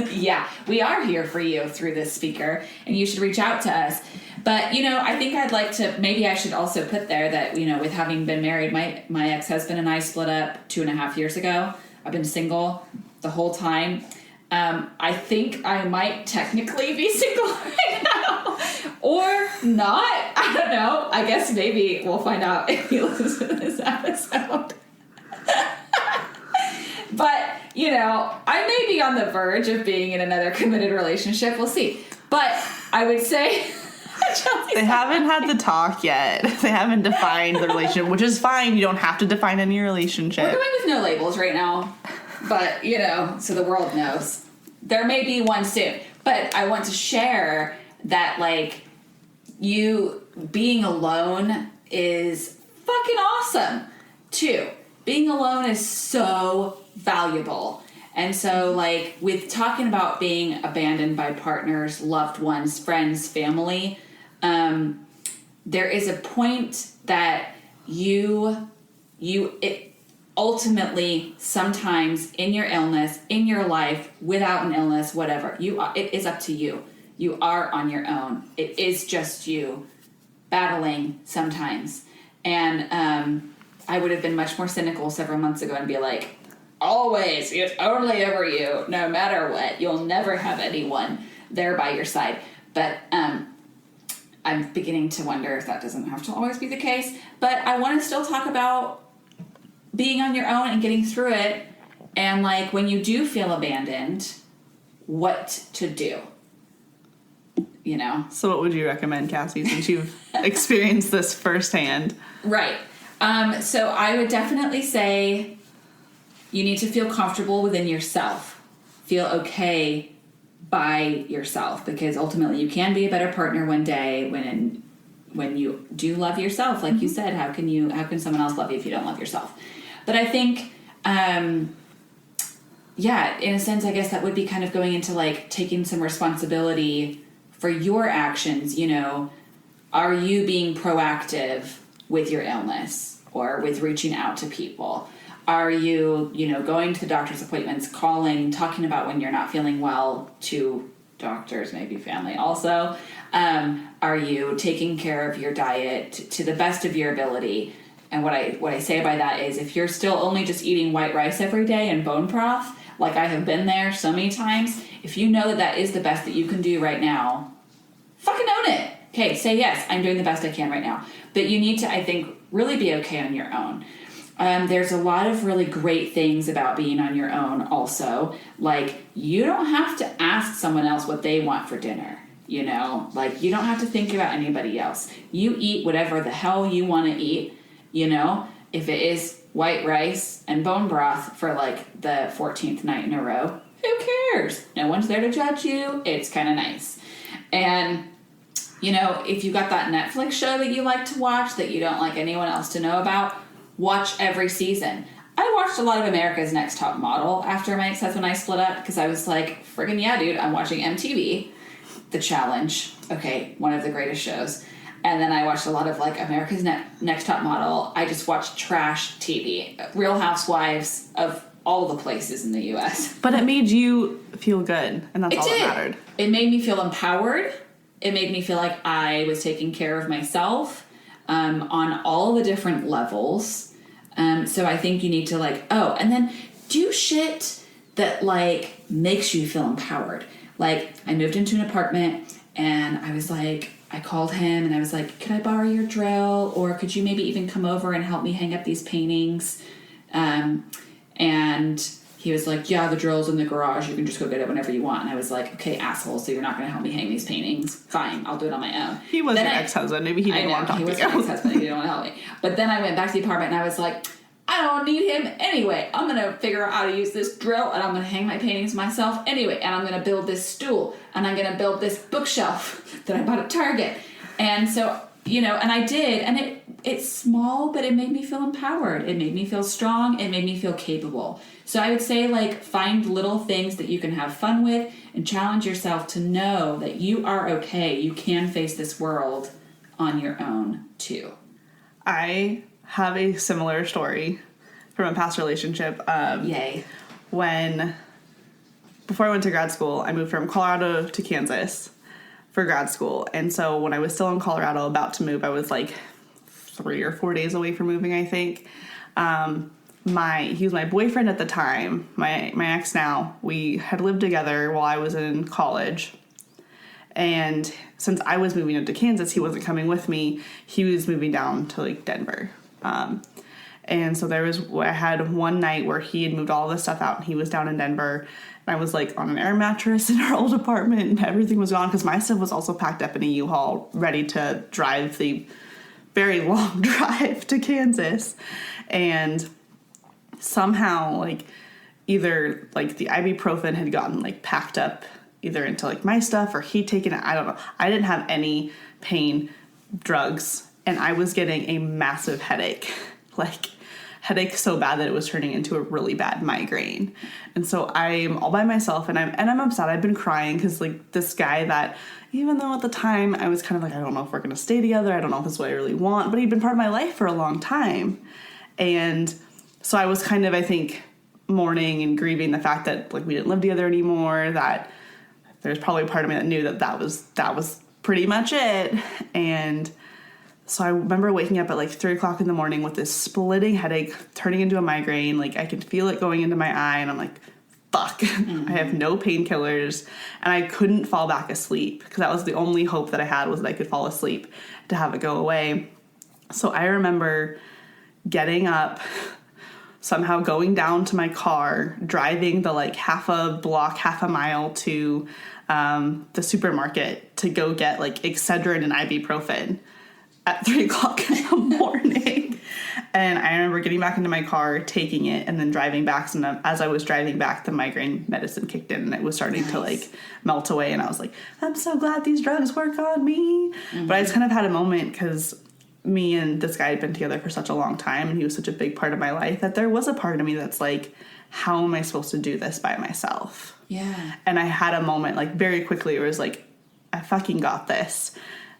Yeah, we are here for you through this speaker, and you should reach out to us. But, you know, I think I'd like to, maybe I should also put there that, you know, with having been married, my ex-husband and I split up 2.5 years ago. I've been single the whole time. I think I might technically be single right now, or not. I don't know. I guess maybe we'll find out if you listen to this episode. But, you know, I may be on the verge of being in another committed relationship. We'll see. But I would say they haven't had the talk yet. They haven't defined the relationship, which is fine. You don't have to define any relationship. We're going with no labels right now. But, you know, so the world knows. There may be one soon. But I want to share that, like, you being alone is fucking awesome, too. Being alone is so valuable. And so, like, with talking about being abandoned by partners, loved ones, friends, family, there is a point that it ultimately, sometimes in your illness, in your life, without an illness, whatever, it is up to you. You are on your own. It is just you battling sometimes. And I would have been much more cynical several months ago and be like, always, it's only ever you, no matter what. You'll never have anyone there by your side. But I'm beginning to wonder if that doesn't have to always be the case. But I want to still talk about being on your own and getting through it. And, like, when you do feel abandoned, what to do. You know? So what would you recommend, Cassie, since you've experienced this firsthand? Right. So I would definitely say you need to feel comfortable within yourself. Feel okay by yourself, because ultimately you can be a better partner one day when you do love yourself. Like you said, how can someone else love you if you don't love yourself? But I think, in a sense, I guess that would be kind of going into, like, taking some responsibility for your actions. You know, are you being proactive with your illness or with reaching out to people? Are you, going to the doctor's appointments, calling, talking about when you're not feeling well to doctors, maybe family also? Are you taking care of your diet to the best of your ability? And what I say by that is, if you're still only just eating white rice every day and bone broth, like I have been there so many times, if you know that is the best that you can do right now, fucking own it. Okay, say yes, I'm doing the best I can right now. But you need to, I think, really be okay on your own. There's a lot of really great things about being on your own also. Like, you don't have to ask someone else what they want for dinner, Like, you don't have to think about anybody else. You eat whatever the hell you want to eat, If it is white rice and bone broth for, like, the 14th night in a row, who cares? No one's there to judge you. It's kind of nice. And, if you got that Netflix show that you like to watch that you don't like anyone else to know about, watch every season. I watched a lot of America's Next Top Model after my ex-husband and I split up, because I was like, friggin' yeah, dude, I'm watching MTV. The Challenge. Okay, one of the greatest shows. And then I watched a lot of, like, America's Next Top Model. I just watched trash TV. Real Housewives of all the places in the U.S. But it made you feel good, and that's all that mattered. It made me feel empowered. It made me feel like I was taking care of myself on all the different levels. So I think you need to and then do shit that makes you feel empowered. Like I moved into an apartment and I was like, I called him and I was like, could I borrow your drill? Or could you maybe even come over and help me hang up these paintings? And he was like, yeah, the drill's in the garage. You can just go get it whenever you want. And I was like, okay, asshole, so you're not going to help me hang these paintings? Fine, I'll do it on my own. He was your ex-husband. Maybe he didn't want to talk to you. He was my ex-husband. He didn't want to help me. But then I went back to the apartment and I was like, I don't need him anyway. I'm going to figure out how to use this drill and I'm going to hang my paintings myself anyway. And I'm going to build this stool and I'm going to build this bookshelf that I bought at Target. And so, and I did. And it's small, but it made me feel empowered. It made me feel strong. It made me feel capable. So I would say find little things that you can have fun with and challenge yourself to know that you are okay. You can face this world on your own too. I have a similar story from a past relationship. Yay. Before I went to grad school, I moved from Colorado to Kansas for grad school. And so when I was still in Colorado about to move, I was 3 or 4 days away from moving, I think. He was my boyfriend at the time, my ex now. We had lived together while I was in college. And since I was moving up to Kansas, he wasn't coming with me. He was moving down to Denver. And so I had one night where he had moved all this stuff out and he was down in Denver. And I was on an air mattress in our old apartment and everything was gone because my stuff was also packed up in a U-Haul ready to drive the very long drive to Kansas. And somehow either the ibuprofen had gotten packed up either into my stuff or he'd taken it. I don't know. I didn't have any pain drugs and I was getting a massive headache, headache so bad that it was turning into a really bad migraine. And so I'm all by myself and I'm upset. I've been crying because this guy that, even though at the time I was kind of I don't know if we're going to stay together. I don't know if this is what I really want, but he'd been part of my life for a long time. And so I was kind of, I think, mourning and grieving the fact that we didn't live together anymore, that there's probably a part of me that knew that was pretty much it. And so I remember waking up at 3 o'clock in the morning with this splitting headache turning into a migraine. I could feel it going into my eye and I'm fuck, I have no painkillers. And I couldn't fall back asleep because that was the only hope that I had, was that I could fall asleep to have it go away. So I remember getting up, somehow going down to my car, driving the half a mile to the supermarket to go get Excedrin and ibuprofen at 3 o'clock in the morning. And I remember getting back into my car, taking it, and then driving back. And as I was driving back, the migraine medicine kicked in, and it was starting to melt away. And I was like, I'm so glad these drugs work on me. Mm-hmm. But I just kind of had a moment because me and this guy had been together for such a long time, and he was such a big part of my life, that there was a part of me that's how am I supposed to do this by myself? Yeah. And I had a moment very quickly where it was I fucking got this.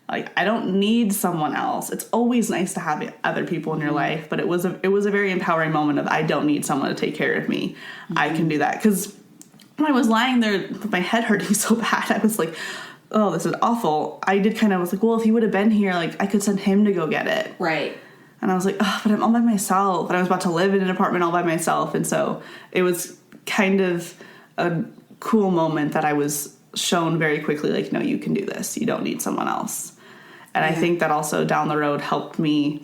I don't need someone else. It's always nice to have other people in your life, but it was a very empowering moment of I don't need someone to take care of me. Mm-hmm. I can do that. Because when I was lying there with my head hurting so bad, I was oh, this is awful. I did kind of was well, if he would have been here, I could send him to go get it. Right. And I was oh, but I'm all by myself. And I was about to live in an apartment all by myself. And so it was kind of a cool moment that I was shown very quickly, no, you can do this. You don't need someone else. And I think that also down the road helped me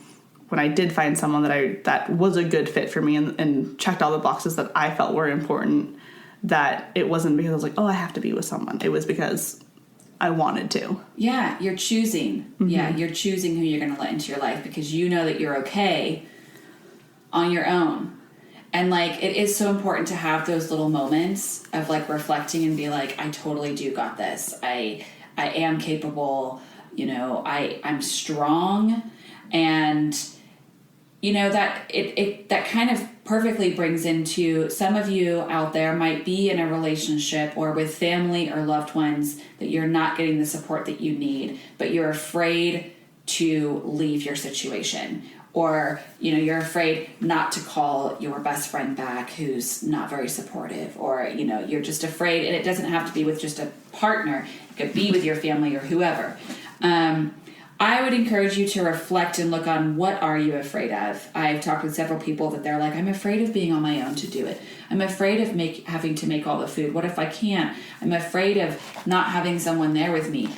when I did find someone that was a good fit for me and checked all the boxes that I felt were important, that it wasn't because I was oh, I have to be with someone. It was because I wanted to. Yeah, you're choosing. Mm-hmm. Yeah, you're choosing who you're going to let into your life because you know that you're okay on your own. And it is so important to have those little moments of reflecting and be I totally do got this. I am capable. I'm strong, and that that kind of perfectly brings into some of you out there might be in a relationship or with family or loved ones that you're not getting the support that you need, but you're afraid to leave your situation, or, you're afraid not to call your best friend back who's not very supportive, or, you're just afraid, and it doesn't have to be with just a partner. It could be with your family or whoever. I would encourage you to reflect and look on, what are you afraid of? I've talked with several people that they're like, I'm afraid of being on my own to do it. I'm afraid of having to make all the food. What if I can't? I'm afraid of not having someone there with me.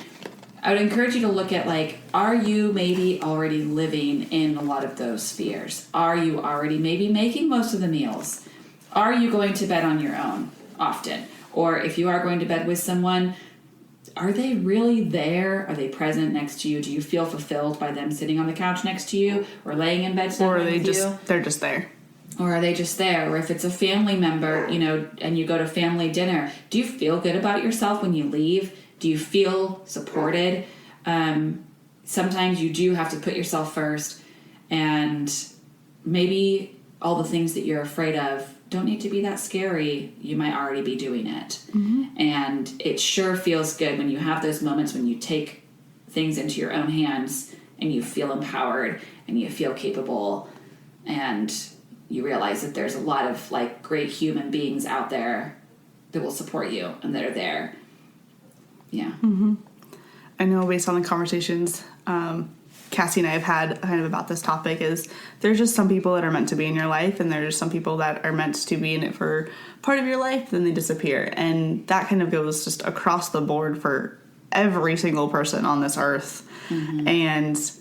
I would encourage you to look at, like, are you maybe already living in a lot of those fears? Are you already maybe making most of the meals? Are you going to bed on your own often? Or if you are going to bed with someone, are they really there? Are they present next to you? Do you feel fulfilled by them sitting on the couch next to you or laying in bed Or are with you? they're just there? Or are they just there? Or if it's a family member, and you go to family dinner, do you feel good about yourself when you leave? Do you feel supported? Sometimes you do have to put yourself first, and maybe all the things that you're afraid of don't need to be that scary. You might already be doing it. Mm-hmm. And it sure feels good when you have those moments when you take things into your own hands and you feel empowered and you feel capable, and you realize that there's a lot of, like, great human beings out there that will support you and that are there. Yeah. Mm-hmm. I know, based on the conversations Cassie and I have had kind of about this topic, is there's just some people that are meant to be in your life, and there's some people that are meant to be in it for part of your life, then they disappear. And that kind of goes just across the board for every single person on this earth. Mm-hmm. And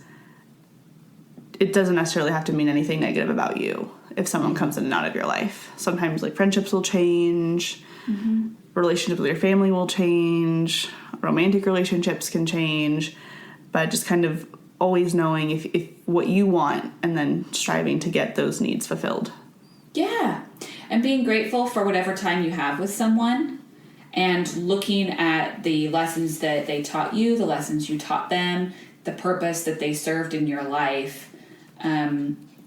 it doesn't necessarily have to mean anything negative about you if someone comes in and out of your life. Sometimes, like, friendships will change. Mm-hmm. Relationships with your family will change. Romantic relationships can change. But just kind of always knowing if what you want, and then striving to get those needs fulfilled. Yeah. And being grateful for whatever time you have with someone, and looking at the lessons that they taught you, the lessons you taught them, the purpose that they served in your life.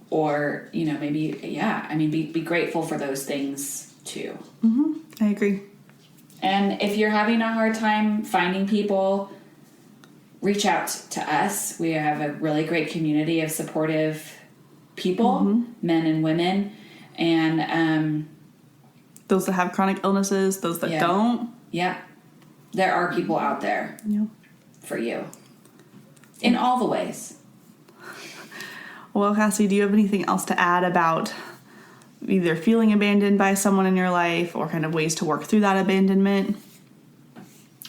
Or, maybe, be grateful for those things too. Mm-hmm. I agree. And if you're having a hard time finding people, reach out to us. We have a really great community of supportive people, mm-hmm. men and women. And those that have chronic illnesses, those that don't. Yeah. There are people out there for you in all the ways. Well, Cassie, do you have anything else to add about either feeling abandoned by someone in your life, or kind of ways to work through that abandonment?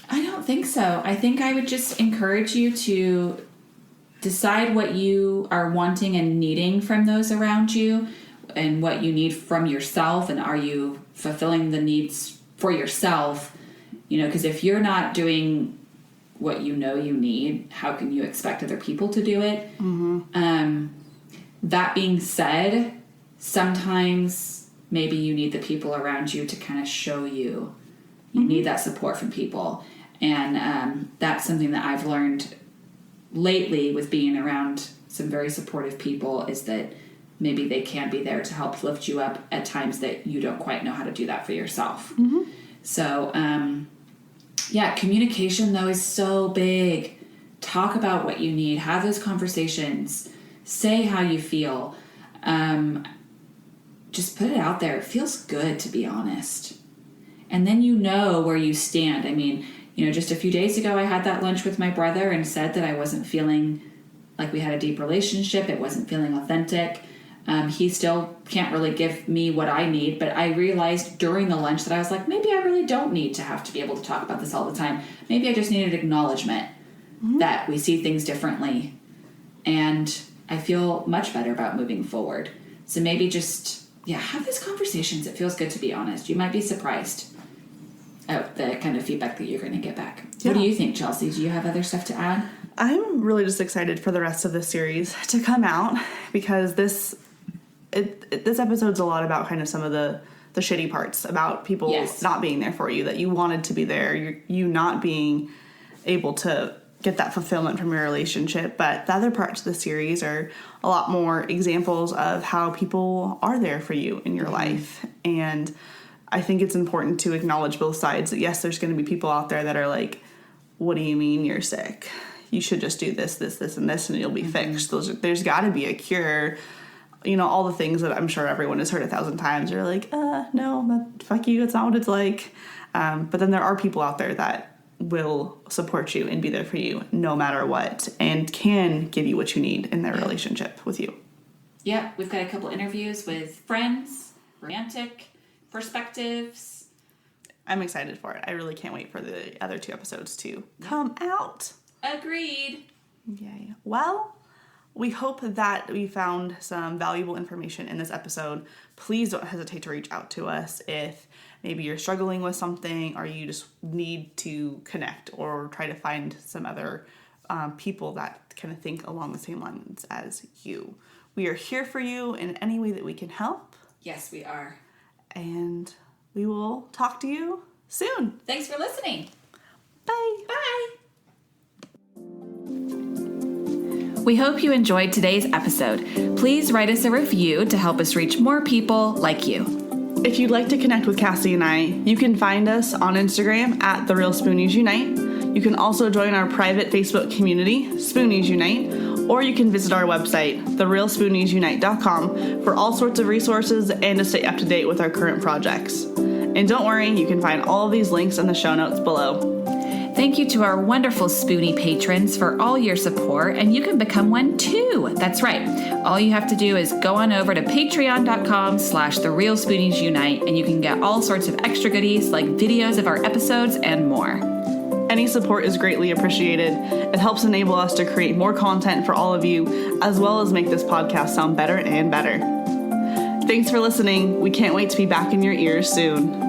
I don't think so. I think I would just encourage you to decide what you are wanting and needing from those around you, and what you need from yourself, and are you fulfilling the needs for yourself? Because if you're not doing what you need, how can you expect other people to do it? Mm-hmm. That being said, sometimes maybe you need the people around you to kind of show you. You mm-hmm. need that support from people. And that's something that I've learned lately with being around some very supportive people, is that maybe they can be there to help lift you up at times that you don't quite know how to do that for yourself. Mm-hmm. So, communication, though, is so big. Talk about what you need. Have those conversations. Say how you feel. Just put it out there. It feels good, to be honest. And then you know where you stand. I mean, just a few days ago, I had that lunch with my brother and said that I wasn't feeling like we had a deep relationship. It wasn't feeling authentic. He still can't really give me what I need, but I realized during the lunch that I was like, maybe I really don't need to have to be able to talk about this all the time. Maybe I just needed acknowledgement mm-hmm. that we see things differently. And I feel much better about moving forward. So maybe just, have these conversations. It feels good, to be honest. You might be surprised at the kind of feedback that you're going to get back. Yeah. What do you think, Chelsea? Do you have other stuff to add? I'm really just excited for the rest of this series to come out, because this episode's a lot about kind of some of the shitty parts about people not being there for you, that you wanted to be there, you not being able to get that fulfillment from your relationship. But the other parts of the series are a lot more examples of how people are there for you in your mm-hmm. life. And I think it's important to acknowledge both sides. That yes, there's going to be people out there that are like, what do you mean you're sick? you should just do this, this, this, and this, and you'll be fixed. There's got to be a cure. All the things that I'm sure everyone has heard 1,000 times. You're like, no, fuck you. It's not what it's like. But then there are people out there that will support you and be there for you no matter what, and can give you what you need in their relationship with you. Yeah, we've got a couple interviews with friends, romantic perspectives. I'm excited for it. I really can't wait for the other 2 episodes to come out. Agreed. Yay. Well, we hope that we found some valuable information in this episode. Please don't hesitate to reach out to us if maybe you're struggling with something or you just need to connect or try to find some other people that kind of think along the same lines as you. We are here for you in any way that we can help. Yes, we are. And we will talk to you soon. Thanks for listening. Bye. Bye. We hope you enjoyed today's episode. Please write us a review to help us reach more people like you. If you'd like to connect with Cassie and I, you can find us on Instagram at The Real Spoonies Unite. You can also join our private Facebook community, Spoonies Unite, or you can visit our website, therealspooniesunite.com, for all sorts of resources and to stay up to date with our current projects. And don't worry, you can find all of these links in the show notes below. Thank you to our wonderful Spoonie patrons for all your support, and you can become one too. That's right. All you have to do is go on over to patreon.com/therealspooniesunite, and you can get all sorts of extra goodies like videos of our episodes and more. Any support is greatly appreciated. It helps enable us to create more content for all of you, as well as make this podcast sound better and better. Thanks for listening. We can't wait to be back in your ears soon.